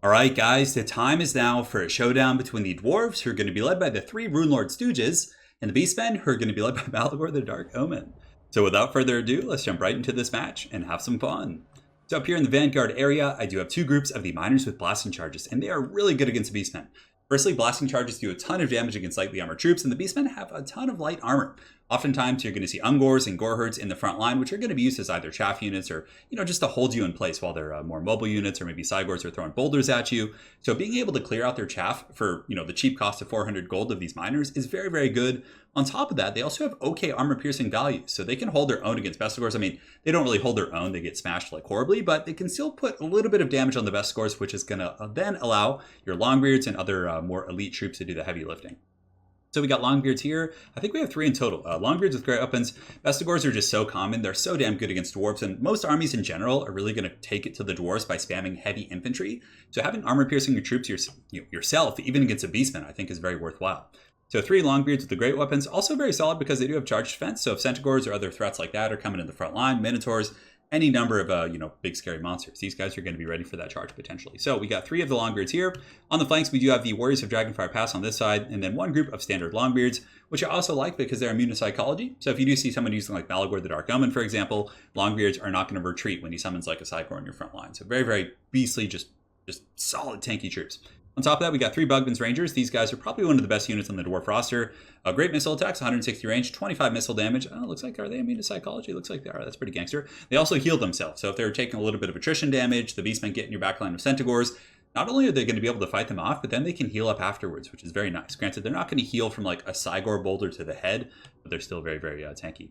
Alright guys, the time is now for a showdown between the Dwarfs, who are going to be led by the three Runelord Stooges, and the Beastmen, who are going to be led by Malagor the Dark Omen. So without further ado, let's jump right into this match and have some fun. So up here in the Vanguard area, I do have two groups of the Miners with Blasting Charges, and they are really good against the Beastmen. Firstly, Blasting Charges do a ton of damage against lightly armored troops, and the Beastmen have a ton of light armor. Oftentimes, you're going to see Ungors and Goreherds in the front line, which are going to be used as either chaff units or, just to hold you in place while they're more mobile units, or maybe Cygors are throwing boulders at you. So being able to clear out their chaff for, the cheap cost of 400 gold of these miners is very, very good. On top of that, they also have okay armor piercing value, so they can hold their own against Bestigors. I mean, they don't really hold their own, they get smashed like horribly, but they can still put a little bit of damage on the Bestigors, which is going to then allow your Longbeards and other more elite troops to do the heavy lifting. So we got Longbeards here. I think we have three in total. Longbeards with great weapons. Bestigors are just so common. They're so damn good against Dwarves, and most armies in general are really going to take it to the Dwarves by spamming heavy infantry. So having armor piercing your troops yourself, even against a Beastman, I think is very worthwhile. So three Longbeards with the great weapons, also very solid because they do have charged defense. So if Centaurs or other threats like that are coming in the front line, Minotaurs, any number of big scary monsters, these guys are going to be ready for that charge potentially. So we got three of the Longbeards here. On the flanks, we do have the Warriors of Dragonfire Pass on this side, and then one group of standard Longbeards, which I also like because they're immune to psychology. So if you do see someone using like Malagor the Dark Omen, for example, Longbeards are not going to retreat when he summons like a Cygor in your front line. So very, very beastly, just solid tanky troops. On top of that, we got three Bugman's Rangers. These guys are probably one of the best units on the Dwarf roster. Great missile attacks, 160 range, 25 missile damage. Oh, looks like, are they immune to psychology? Looks like they are. That's pretty gangster. They also heal themselves. So if they're taking a little bit of attrition damage, the Beastmen get in your backline of Centaurs. Not only are they going to be able to fight them off, but then they can heal up afterwards, which is very nice. Granted, they're not going to heal from like a Cygor boulder to the head, but they're still very, very tanky.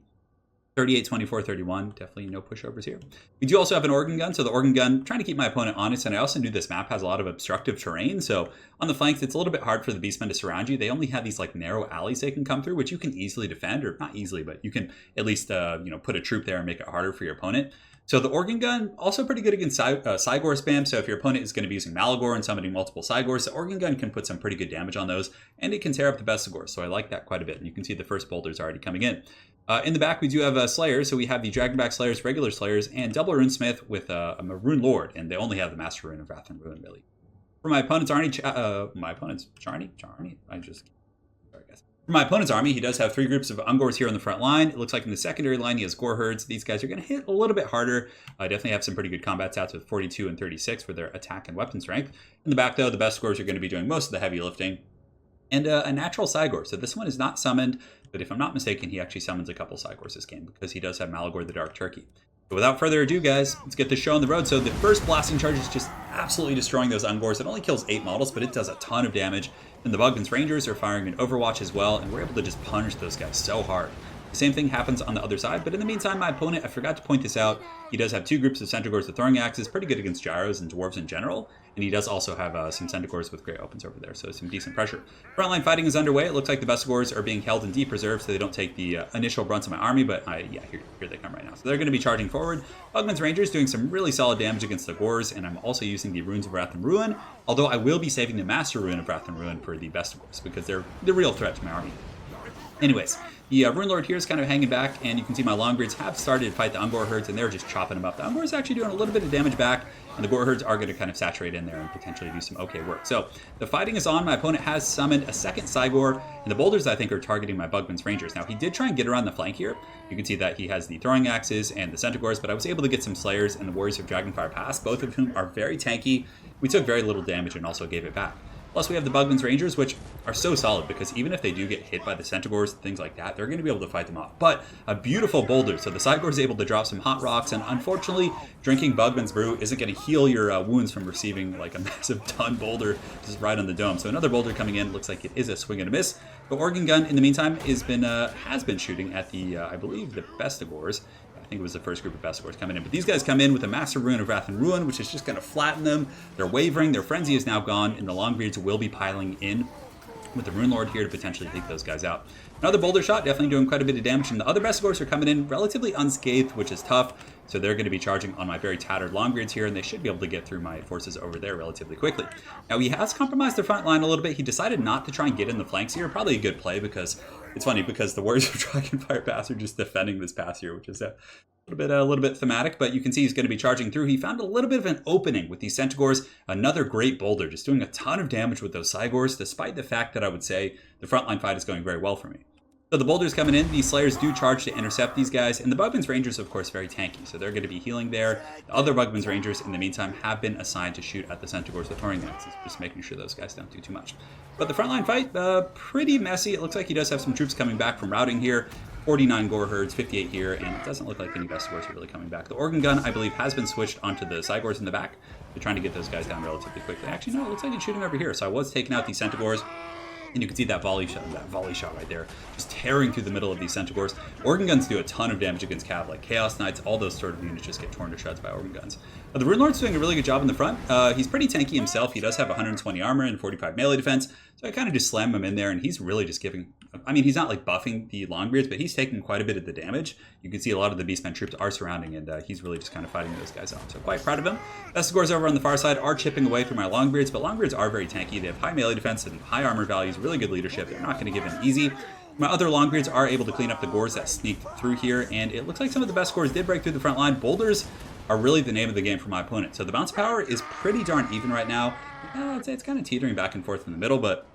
38, 24, 31, definitely no pushovers here. We do also have an organ gun, so the organ gun, trying to keep my opponent honest, and I also knew this map has a lot of obstructive terrain, so on the flanks, it's a little bit hard for the Beastmen to surround you. They only have these like narrow alleys they can come through, which you can easily defend, or not easily, but you can at least, put a troop there and make it harder for your opponent. So the organ gun, also pretty good against Cygor spam, so if your opponent is going to be using Malagor and summoning multiple Cygors, the organ gun can put some pretty good damage on those, and it can tear up the Bestigors, so I like that quite a bit, and you can see the first boulders already coming in. In the back, we do have Slayers, so we have the Dragonback Slayers, regular Slayers, and double Runesmith with a Rune Lord, and they only have the Master Rune of Wrath and Ruin, really. For my opponent's army, For my opponent's army, he does have three groups of Ungors here on the front line. It looks like in the secondary line, he has Goreherds. These guys are going to hit a little bit harder. Definitely have some pretty good combat stats with 42 and 36 for their attack and weapon strength. In the back, though, the Bestigors are going to be doing most of the heavy lifting. And a natural Cygor. So this one is not summoned, but if I'm not mistaken, he actually summons a couple Cygors this game because he does have Malagor the Dark Turkey. But without further ado, guys, let's get this show on the road. So the first blasting charge is just absolutely destroying those Ungors. It only kills 8 models, but it does a ton of damage. And the Bugman's Rangers are firing an Overwatch as well, and we're able to just punish those guys so hard. The same thing happens on the other side, but in the meantime, my opponent, I forgot to point this out, he does have two groups of Centaurs with throwing axes, pretty good against Gyros and Dwarves in general, and he does also have some Centaurs with great weapons over there, so some decent pressure. Frontline fighting is underway. It looks like the Bestigors are being held in deep reserve, so they don't take the initial brunt of my army, but here they come right now. So they're going to be charging forward. Bugman's Rangers doing some really solid damage against the Gors, and I'm also using the Runes of Wrath and Ruin, although I will be saving the Master Rune of Wrath and Ruin for the Bestigors, because they're the real threat to my army. Anyways, the Rune Lord here is kind of hanging back, and you can see my Longbeards have started to fight the Ungor herds, and they're just chopping them up. The Ungor is actually doing a little bit of damage back, and the Gore herds are going to kind of saturate in there and potentially do some okay work. So the fighting is on. My opponent has summoned a second Cygor, and the boulders, I think, are targeting my Bugman's Rangers. Now, he did try and get around the flank here. You can see that he has the throwing axes and the Centaurs, but I was able to get some Slayers and the Warriors of Dragonfire Pass, both of whom are very tanky. We took very little damage and also gave it back. Plus, we have the Bugman's Rangers, which are so solid because even if they do get hit by the Centaurs and things like that, they're going to be able to fight them off. But a beautiful boulder, so the Cygor is able to drop some hot rocks, and unfortunately, drinking Bugman's Brew isn't going to heal your wounds from receiving like a massive ton boulder just right on the dome. So another boulder coming in, looks like it is a swing and a miss. The organ gun, in the meantime, has been shooting at the, I believe, the Bestigors. I think it was the first group of Bestigors coming in. But these guys come in with a Master Rune of Wrath and Ruin, which is just going to flatten them. They're wavering. Their frenzy is now gone, and the Longbeards will be piling in with the Rune Lord here to potentially take those guys out. Another boulder shot, definitely doing quite a bit of damage, and the other Bestigors are coming in relatively unscathed, which is tough. So they're going to be charging on my very tattered Longbeards here, and they should be able to get through my forces over there relatively quickly. Now, he has compromised their front line a little bit. He decided not to try and get in the flanks here. Probably a good play, because it's funny, because the Warriors of Dragonfire Pass are just defending this pass here, which is a little bit thematic, but you can see he's going to be charging through. He found a little bit of an opening with these Centaurs. Another great boulder, just doing a ton of damage with those Cygors, despite the fact that I would say the frontline fight is going very well for me. So the boulders coming in, these Slayers do charge to intercept these guys, and the Bugman's Rangers, of course, very tanky, so they're going to be healing there. The other Bugman's Rangers, in the meantime, have been assigned to shoot at the Centaurs with Turin axes, just making sure those guys don't do too much. But the frontline fight, pretty messy. It looks like he does have some troops coming back from routing here. 49 Gore Herds, 58 here, and it doesn't look like any Bestigors are really coming back. The Organ Gun, I believe, has been switched onto the Cygors in the back. They're trying to get those guys down relatively quickly. Actually, no, it looks like he's shooting over here, so I was taking out these Centaurs. And you can see that volley shot right there, just tearing through the middle of these Centaurs. Organ Guns do a ton of damage against Cav, like Chaos Knights, all those sort of units just get torn to shreds by Organ Guns. The Rune Lord's doing a really good job in the front. He's pretty tanky himself. He does have 120 armor and 45 melee defense, so I kind of just slam him in there, and he's really just giving... I mean, he's not like buffing the Longbeards, but he's taking quite a bit of the damage. You can see a lot of the Beastmen troops are surrounding, and he's really just kind of fighting those guys off. So quite proud of him. Bestigors over on the far side are chipping away through my Longbeards, but Longbeards are very tanky. They have high melee defense and high armor values, really good leadership. They're not going to give in easy. My other Longbeards are able to clean up the Gores that sneaked through here, and it looks like some of the best Gores did break through the front line. Boulders are really the name of the game for my opponent. So the bounce power is pretty darn even right now. I'd say it's kind of teetering back and forth in the middle, but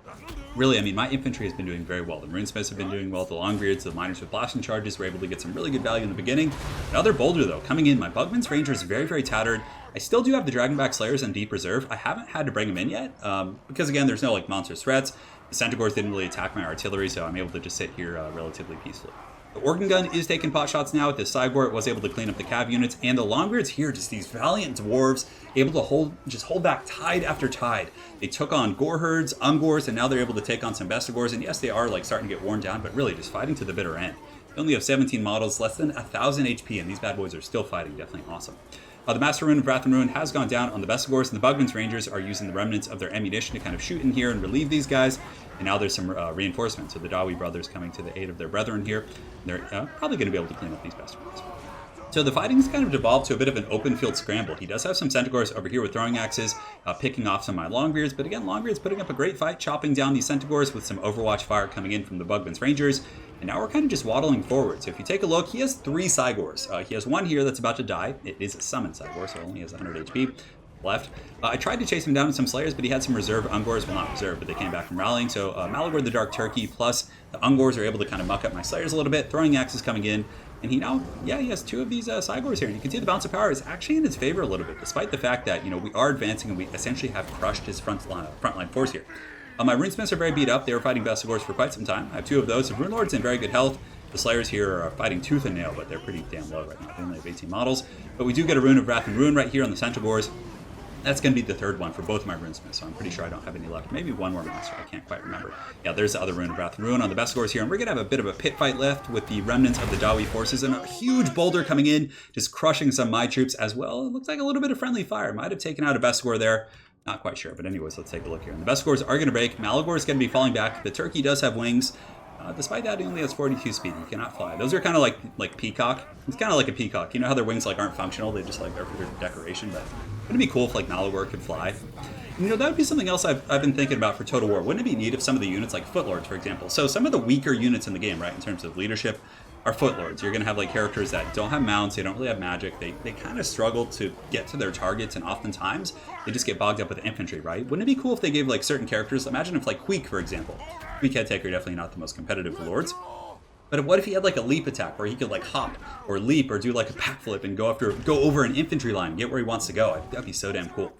really, I mean, my infantry has been doing very well. The RuneSmiths have been doing well. The Longbeards, the Miners with blasting charges were able to get some really good value in the beginning. Another boulder, though, coming in. My Bugman's Ranger is very, very tattered. I still do have the Dragonback Slayers on deep reserve. I haven't had to bring them in yet, because, again, there's no, like, monstrous threats. The Centaurs didn't really attack my artillery, so I'm able to just sit here relatively peacefully. The Organ Gun is taking pot shots now with this Cygor. It was able to clean up the Cav units, and the Longbeards here, just these valiant dwarves, able to hold back tide after tide. They took on Gore Herds, Ungors, and now they're able to take on some Bestigors, and yes, they are like starting to get worn down, but really just fighting to the bitter end. They only have 17 models, less than 1,000 HP, and these bad boys are still fighting. Definitely awesome. The Master Rune of Wrath and Ruin has gone down on the Bestigors, and the Bugman's Rangers are using the remnants of their ammunition to kind of shoot in here and relieve these guys. And now there's some reinforcements. So the Dawi brothers coming to the aid of their brethren here. They're probably going to be able to clean up these Bestigors. So the fighting's kind of devolved to a bit of an open field scramble. He does have some Centaurs over here with throwing axes, picking off some of my Longbeards. But again, Longbeards putting up a great fight, chopping down these Centaurs with some Overwatch fire coming in from the Bugman's Rangers. And now we're kind of just waddling forward. So if you take a look, he has 3 Cygors. He has one here that's about to die. It is a summoned Cygor, so it only has 100 HP left. I tried to chase him down with some Slayers, but he had some reserve Ungors. Well, not reserve, but they came back from rallying. So Malagor the Dark Turkey plus the Ungors are able to kind of muck up my Slayers a little bit. Throwing axes coming in. And he now, he has 2 of these Cygors here. And you can see the bounce of power is actually in his favor a little bit, despite the fact that, we are advancing and we essentially have crushed his frontline force here. My RuneSmiths are very beat up. They were fighting Bestigors for quite some time. I have 2 of those. The Rune Lord's in very good health. The Slayers here are fighting tooth and nail, but they're pretty damn low right now. They only have 18 models. But we do get a Rune of Wrath and Ruin right here on the Centaurs. That's going to be the 3rd one for both of my RuneSmiths, so I'm pretty sure I don't have any left. Maybe one more Master, I can't quite remember. Yeah, there's the other Rune of Wrath and Ruin on the Bestigors here, and we're going to have a bit of a pit fight left with the remnants of the Dawi forces, and a huge boulder coming in, just crushing some of my troops as well. It looks like a little bit of friendly fire. Might have taken out a Bestigor there. Not quite sure, but anyways, let's take a look here. And the Bestigors are going to break. Malagor is going to be falling back. The Turkey does have wings. Despite that, he only has 42 speed. He cannot fly. Those are kind of like peacock. It's kind of like a peacock. You know how their wings aren't functional? They just are for their decoration. But wouldn't it be cool if Malagor could fly? And, that would be something else I've been thinking about for Total War. Wouldn't it be neat if some of the units, like Footlords, for example. So some of the weaker units in the game, right, in terms of leadership, are Footlords. You're going to have characters that don't have mounts. They don't really have magic. They kind of struggle to get to their targets, and oftentimes they just get bogged up with infantry, right? Wouldn't it be cool if they gave certain characters? Imagine if Queek, for example. Queek Headtaker, definitely not the most competitive lords. But what if he had a leap attack where he could hop or leap or do a backflip and go over an infantry line, get where he wants to go? That'd be so damn cool.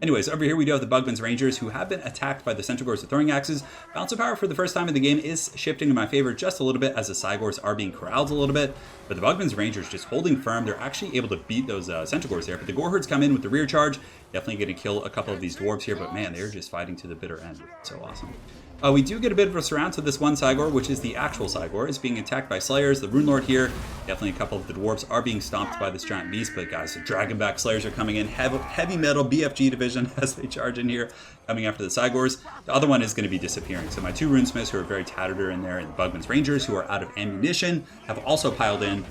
Anyways, over here we do have the Bugman's Rangers, who have been attacked by the Centaurs with throwing axes. Bounce of power for the first time in the game is shifting in my favor just a little bit, as the Cygors are being corralled a little bit. But the Bugman's Rangers just holding firm. They're actually able to beat those Centaurs there. But the Gore Herds come in with the rear charge. Definitely going to kill a couple of these Dwarves here. But man, they're just fighting to the bitter end. So awesome. We do get a bit of a surround to this one Cygor, which is the actual Cygor. It's being attacked by Slayers. The Rune Lord here, definitely a couple of the Dwarves are being stomped by this giant beast. But guys, the Dragonback Slayers are coming in. Heavy metal BFG division as they charge in here, coming after the Cygors. The other one is going to be disappearing. So my two Runesmiths, who are very tattered, are in there, and the Bugman's Rangers, who are out of ammunition, have also piled in.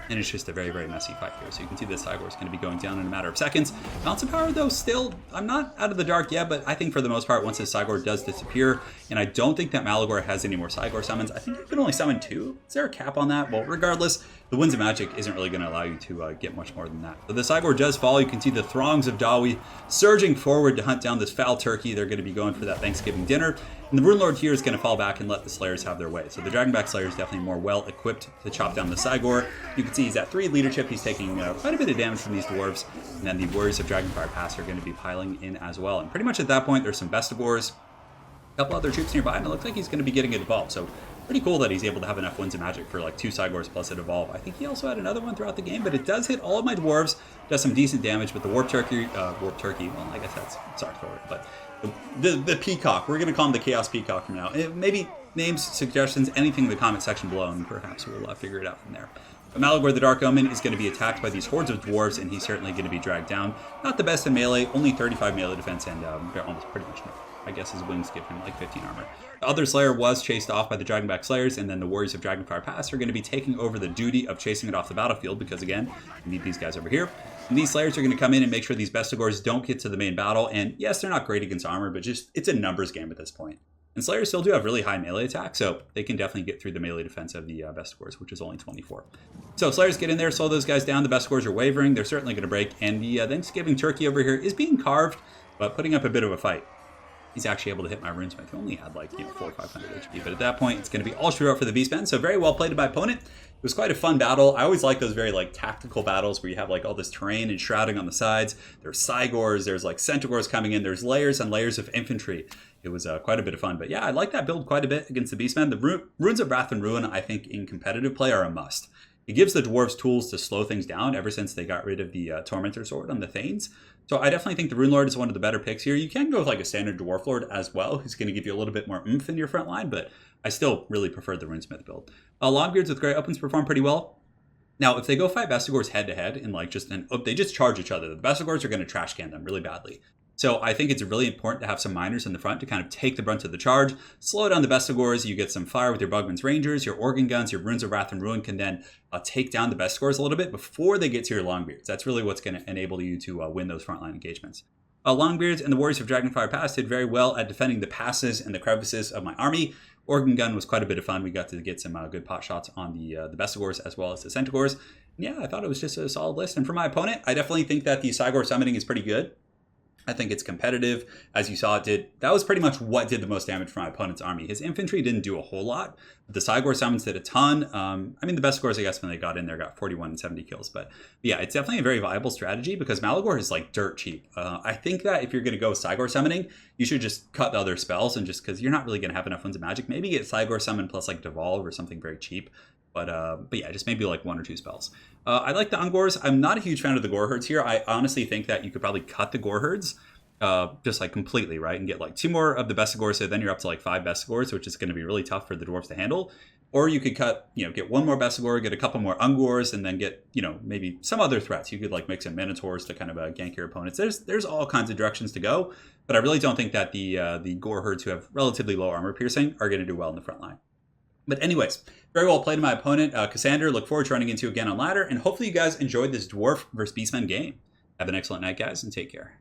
And it's just a very, very messy fight here. So you can see this Cygor is going to be going down in a matter of seconds. Mounts of Power, though, still, I'm not out of the dark yet, but I think for the most part, once this Cygor does disappear, and I don't think that Malagor has any more Cygor summons. I think you can only summon 2. Is there a cap on that? Well, regardless, the Winds of Magic isn't really going to allow you to get much more than that. So the Cygor does fall. You can see the throngs of Dawi surging forward to hunt down this foul turkey. They're going to be going for that Thanksgiving dinner. And the Rune Lord here is going to fall back and let the Slayers have their way. So the Dragonback Slayer is definitely more well equipped to chop down the Cygor. You can see he's at 3 leadership. He's taking quite a bit of damage from these dwarves. And then the Warriors of Dragonfire Pass are going to be piling in as well. And pretty much at that point, there's some Bestigors, a couple other troops nearby, and it looks like he's going to be getting it evolved. So pretty cool that he's able to have enough Winds of Magic for like 2 Cygors plus it evolve. I think he also had another one throughout the game, but it does hit all of my dwarves, does some decent damage. But the Warp Turkey, well, I guess that's, sorry for it, but the Peacock, we're going to call him the Chaos Peacock from now. Maybe names, suggestions, anything in the comment section below, and perhaps we'll figure it out from there. But Malagor the Dark Omen is going to be attacked by these hordes of dwarves, and he's certainly going to be dragged down. Not the best in melee, only 35 melee defense, and they're almost pretty much no. I guess his wings give him like 15 armor. The other Slayer was chased off by the Dragonback Slayers, and then the Warriors of Dragonfire Pass are going to be taking over the duty of chasing it off the battlefield, because again, we need these guys over here. And these Slayers are going to come in and make sure these Bestigors don't get to the main battle, and yes, they're not great against armor, but just it's a numbers game at this point. And Slayers still do have really high melee attack, so they can definitely get through the melee defense of the Bestigors, which is only 24. So Slayers get in there, slow those guys down. The Bestigors are wavering. They're certainly going to break, and the Thanksgiving turkey over here is being carved, but putting up a bit of a fight. He's actually able to hit my Runesmith, who only had like, 400 or 500 HP. But at that point, it's going to be all shootout for the Beastmen. So very well played by opponent. It was quite a fun battle. I always like those very like tactical battles where you have like all this terrain and shrouding on the sides. There's Cygors, there's like Centaurs coming in, there's layers and layers of infantry. It was quite a bit of fun. But yeah, I like that build quite a bit against the Beastmen. The Runes of Wrath and Ruin, I think, in competitive play are a must. It gives the dwarves tools to slow things down ever since they got rid of the Tormentor Sword on the Thanes. So I definitely think the Rune Lord is one of the better picks here. You can go with like a standard Dwarf Lord as well, who's going to give you a little bit more oomph in your front line, but I still really prefer the Runesmith build. Longbeards with Grey Opens perform pretty well. Now, if they go fight Bestigors head-to-head and like they just charge each other, the Bestigors are going to trash can them really badly. So I think it's really important to have some miners in the front to kind of take the brunt of the charge, slow down the Bestigors. You get some fire with your Bugman's Rangers, your Organ Guns, your Runes of Wrath and Ruin can then take down the Bestigors a little bit before they get to your Longbeards. That's really what's going to enable you to win those frontline engagements. Longbeards and the Warriors of Dragonfire Pass did very well at defending the passes and the crevices of my army. Organ Gun was quite a bit of fun. We got to get some good pot shots on the Bestigors as well as the Centaurs. And yeah, I thought it was just a solid list. And for my opponent, I definitely think that the Cygor summoning is pretty good. I think it's competitive, as you saw it did. That was pretty much what did the most damage for my opponent's army. His infantry didn't do a whole lot. The Cygor summons did a ton. I mean, the Bestigors, I guess, when they got in there, got 41 and 70 kills. But yeah, it's definitely a very viable strategy because Malagor is like dirt cheap. I think that if you're going to go with Cygor summoning, you should just cut the other spells, and just because you're not really going to have enough Winds of Magic, maybe get Cygor summon plus like Devolve or something very cheap. But yeah, just maybe like 1 or 2 spells. I like the Ungors. I'm not a huge fan of the Gore Herds here. I honestly think that you could probably cut the Gore Herds just like completely, right? And get like 2 more of the Bestigors, so then you're up to like 5 Bestigors, which is going to be really tough for the dwarves to handle. Or you could cut, get 1 more Bestigor, get a couple more Ungors, and then get, maybe some other threats. You could like mix in Minotaurs to kind of gank your opponents. There's all kinds of directions to go, but I really don't think that the Gore Herds who have relatively low armor piercing are going to do well in the front line. But anyways, very well played to my opponent, Cassander. Look forward to running into again on ladder, and hopefully you guys enjoyed this Dwarf versus Beastmen game. Have an excellent night, guys, and take care.